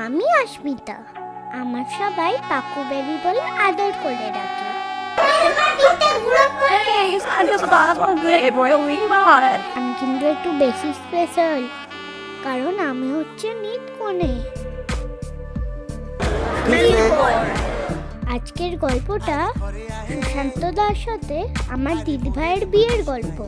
আমি অস্মিতা, আমার সবাই পাকু বেবি বলে আদর করে ডাকে। আমি কিন্তু একটু বেশি স্পেশাল, কারণ আমি হচ্ছে নিত কোণে। আজকের গল্পটা সুশান্ত দার সাথে আমার দিদি ভাইয়ের বিয়ের গল্প।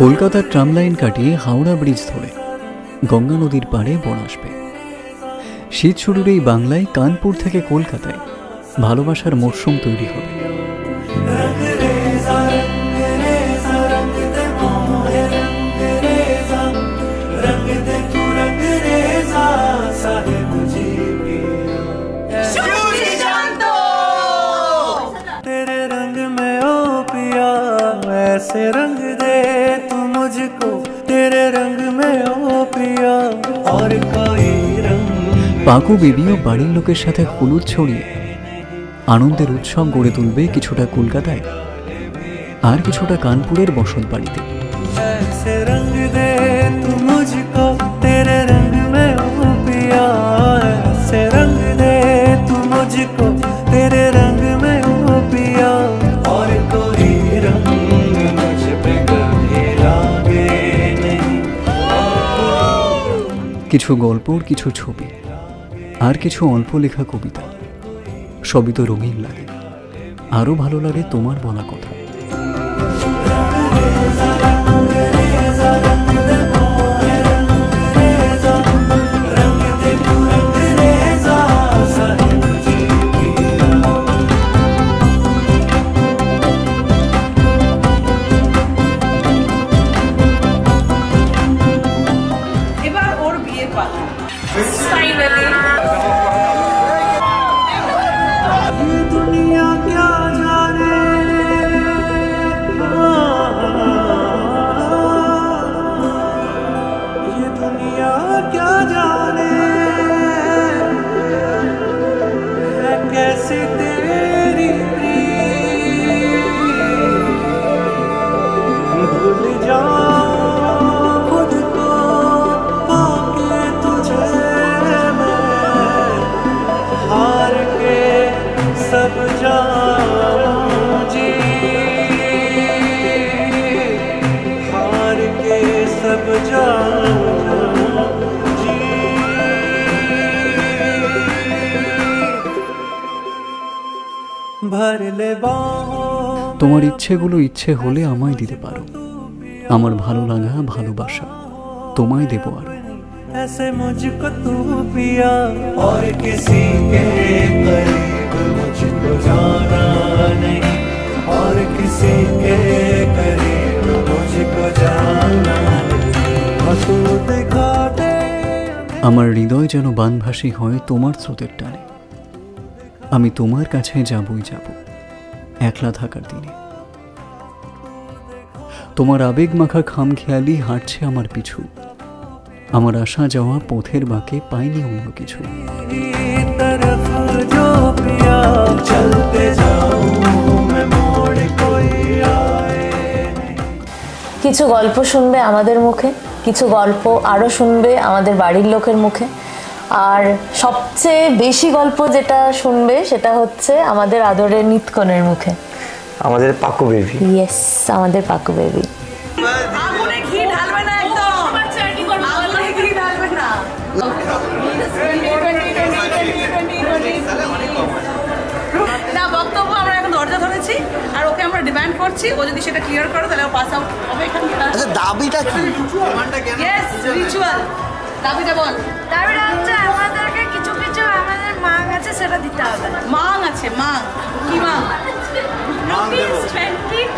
কলকাতার ট্রাম লাইন কাটিয়ে হাওড়া ব্রিজ ধরে গঙ্গা নদীর পাড়ে বন আসবে। শীত শুরুর এই বাংলায় কানপুর থেকে কলকাতায় ভালোবাসার মরশুম তৈরি হবে। रंग दे तू मुझको तेरे रंग में ओ पिया और कोई रंग। পাকু বেবিও বাড়ির লোকের সাথে হলুদ ছড়িয়ে আনন্দের উৎসব গড়ে তুলবে কিছুটা কলকাতায় আর কিছুটা কানপুরের বসত বাড়িতে। ऐसे रंग दे तू मुझको तेरे रंग में ओ पिया ऐसे रंग दे तू मुझको तेरे रंग में ओ पिया और कोई रंग কিছু গল্পর কিছু ছবি আর কিছু অল্প লেখা কবিতা, সবই তো রঙিন লাগে। আরো ভালো লাগে তোমার বলা কথা। তোমার ইচ্ছেগুলো ইচ্ছে হলে আমায় দিতে পারো। আমার ভালো লাগা ভালোবাসা তোমায় দেবো আরো। ऐसे मुझको तू पिया और किसी के करीब मुझको जाना नहीं और किसी के करीब मुझको जाना नहीं। আমার হৃদয় যেন বানভাসী হয় তোমার স্রোতের টানে। আমি তোমার কাছে যাবই যাব একলা থাকার দিনে। তোমার আবেগ মাখা খামখেয়ালি হাঁটছে আমার পিছু। আমার আসা যাওয়া পথের বাঁকে পাইনি অন্য কিছু। কিছু গল্প শুনবে আমাদের মুখে, কিছু গল্প আরো শুনবে আমাদের বাড়ির লোকের মুখে, আর সবচেয়ে বেশি গল্প যেটা শুনবে সেটা হচ্ছে আমাদের আদরের নিতকনের মুখে, আমাদের পাকু বেবি। ইয়েস, আমাদের পাকু বেবি। বক্তব্য আমরা এখন দরজা ধরেছি আর ওকে আমরা ডিমান্ড করছি, ও যদি সেটা ক্লিয়ার করে তাহলে ও পাস আউট হবে এখান থেকে। আচ্ছা, দাবিটা কি? Yes, ritual. দাবিটা বল। দাবিটা হচ্ছে আমাদেরকে কিছু কিছু আমাদের মাং আছে সেটা দিতে হবে। মাং আছে? মাং কি মাং? রুপিস 20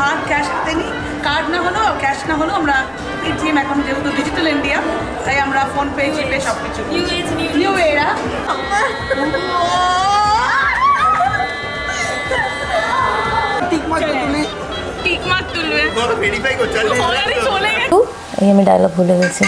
হার্ড ক্যাশ হাতে নিই, কার্ড না হলেও ক্যাশ না হলেও আমরা পেটিএম, এখন যেহেতু ডিজিটাল ইন্ডিয়া তাই আমরা ফোনপে, জিপে সব কিছু নিউ এরা। এই আমি ডায়লগ ভুলে গেছি।